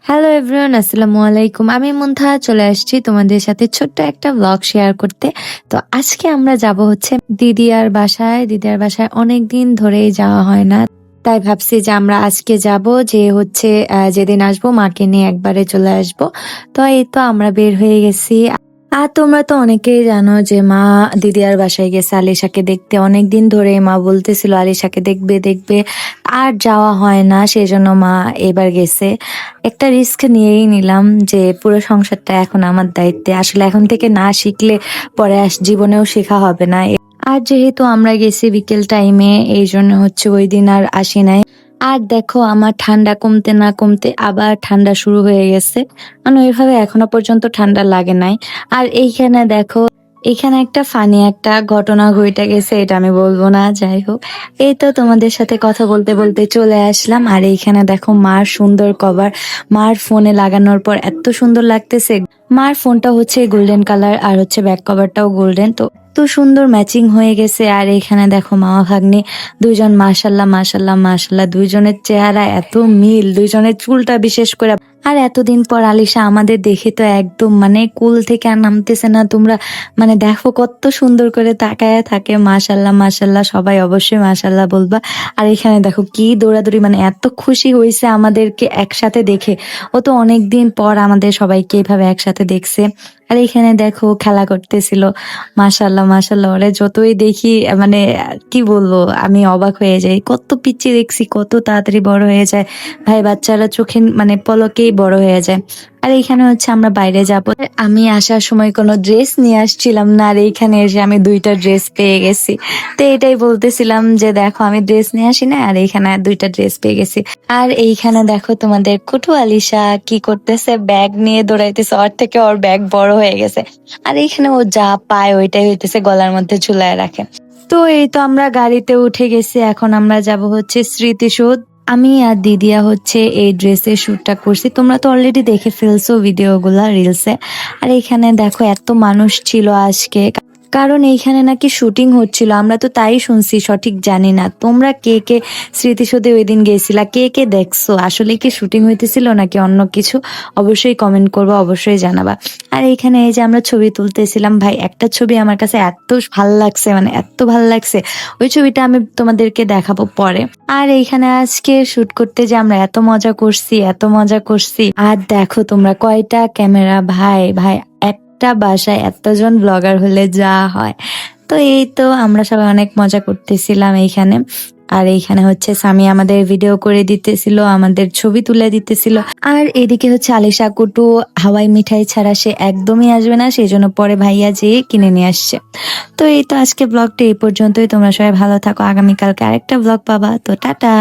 Hello everyone, আসসালামু আলাইকুম। আমি মুনতাহা চলে আসছি তোমাদের সাথে ছোট্ট একটা ব্লগ শেয়ার করতে। তো আজকে আমরা যাব হচ্ছে দিদিয়ার বাসায়। দিদিয়ার বাসায় অনেকদিন ধরেই যাওয়া হয় না, তাই ভাবছি যে আমরা আজকে যাব, যে হচ্ছে যেদিন আসবো মাকে নিয়ে একবারে চলে আসব। তো এই তো আমরা বের হয়ে গেছি। আর তোমরা তো অনেকেই জানো যে মা দিদিয়ার বাসায় গেছে আলিশাকে দেখতে। অনেকদিন ধরে মা বলতেছিল আলিশাকে দেখবে দেখবে, আর যাওয়া হয় না, সেই জন্য মা এবার গেছে। একটা রিস্ক নিয়েই নিলাম যে পুরো সংসারটা এখন আমার দায়িত্বে। আসলে এখন থেকে না শিখলে পরে জীবনেও শেখা হবে না। আর যেহেতু আমরা গেছি বিকেল টাইমে, এই জন্য হচ্ছে ওই দিন আর আসি নাই। আর দেখো আমার ঠান্ডা কমতে না কমতে আবার ঠান্ডা শুরু হয়ে গেছে, মানে ওইভাবে এখনো পর্যন্ত ঠান্ডা লাগে নাই। আর এইখানে দেখো, এখানে একটা ফানি একটা ঘটনা ঘটে গেছে, এটা আমি বলবো না, যাই হোক। এই তো তোমাদের সাথে কথা বলতে বলতে চলে আসলাম। আর এইখানে দেখো মার সুন্দর কভার, মার ফোনে লাগানোর পর এত সুন্দর লাগতেছে। মার ফোনটা হচ্ছে গোল্ডেন কালার আর হচ্ছে ব্যাক কভারটাও গোল্ডেন, তো এত সুন্দর ম্যাচিং হয়ে গেছে। আর এখানে দেখো মামা ভাগ্নি দুইজন, মাশাল্লাহ মাশাল্লাহ মাশাল্লাহ, দুইজনের চেহারা এত মিল, দুইজনের চুলটা বিশেষ করে। আর এতদিন পর আলিশা আমাদের দেখে তো একদম মানে কুল থেকে আর নামতেছে না। তোমরা মানে দেখো কত সুন্দর করে তাকায় থাকে। মাশাল্লাহ মাশাল্লাহ, সবাই অবশ্যই মাশাল্লাহ বলবা। আর এখানে দেখো কি দৌড়াদৌড়ি, মানে এত খুশি হয়েছে আমাদেরকে একসাথে দেখে। ও তো অনেকদিন পর আমাদের সবাইকে এইভাবে একসাথে দেখছে। আর এখানে দেখো খেলা করতেছিল। মাশাল্লাহ মাশাল্লাহ, ওরে যতই দেখি মানে কি বলবো, আমি অবাক হয়ে যাই। কত পিচ্চি দেখছি, কত তাড়াতাড়ি বড় হয়ে যায়। ভাই বাচ্চারা চোখে মানে পলকেই বড় হয়ে যায়। আর এইখানে হচ্ছে আমরা বাইরে যাব। আমি আসার সময় কোনো ড্রেস নিয়ে আসছিলাম না, আর এইখানে এসে আমি দুইটা ড্রেস পেয়ে গেছি। তো এটাই বলতেছিলাম যে দেখো আমি ড্রেস নিয়ে আসি না, আর এইখানে দুইটা ড্রেস পেয়ে গেছি। আর এইখানে দেখো তোমাদের কুটু আলিশা কি করতেছে, ব্যাগ নিয়ে দৌড়াইতেছে, ওর থেকে ওর ব্যাগ বড় হয়ে গেছে। আর এইখানে ও যা পায় ওইটাই হইতেছে গলার মধ্যে ঝুলায় রাখে। তো এই তো আমরা গাড়িতে উঠে গেছি, এখন আমরা যাব হচ্ছে স্মৃতিসৌধ। আমি আর দিদিয়া হচ্ছে এই ড্রেসের শুটটা করছি, তোমরা তো অলরেডি দেখে ফেলছো ভিডিওগুলা রিলসে। আর এখানে দেখো এত মানুষ ছিল আজকে, কারণ এইখানে নাকি শুটিং হচ্ছিল। আমরা তো তাই শুনছি, সঠিক জানি না। তোমরা কে কে স্মৃতিসৌধে ওই দিন গেছিলা, কে কে দেখছো, আসলে কি শুটিং হইতেছিল নাকি অন্য কিছু, অবশ্যই কমেন্ট করবো, অবশ্যই জানাবা। আর এইখানে এই যে আমরা ছবি তুলতেছিলাম, ভাই একটা ছবি আমার কাছে এত ভাল লাগছে, মানে এত ভাল লাগছে, ওই ছবিটা আমি তোমাদেরকে দেখাবো পরে। আর এইখানে আজকে শুট করতে যে আমরা এত মজা করছি, এত মজা করছি। আর দেখো তোমরা কয়টা ক্যামেরা, ভাই ভাই, একটা বাসায় এতজন ব্লগার হলে যা হয়। তো এই তো আমরা সবাই অনেক মজা করতেছিলাম এইখানে। আর এইখানে হচ্ছে স্বামী আমাদের ভিডিও করে দিতেছিল, আমাদের ছবি তুলে দিতেছিল। আর এদিকে হচ্ছে আলিশা কুটু হাওয়াই মিঠাই ছাড়া সে একদমই আসবে না, সেই জন্য পরে ভাইয়া যেয়ে কিনে নিয়ে আসছে। তো এই তো আজকে ব্লগটা এই পর্যন্তই। তোমরা সবাই ভালো থাকো, আগামীকালকে আরেকটা ব্লগ পাবা। তো টাটা।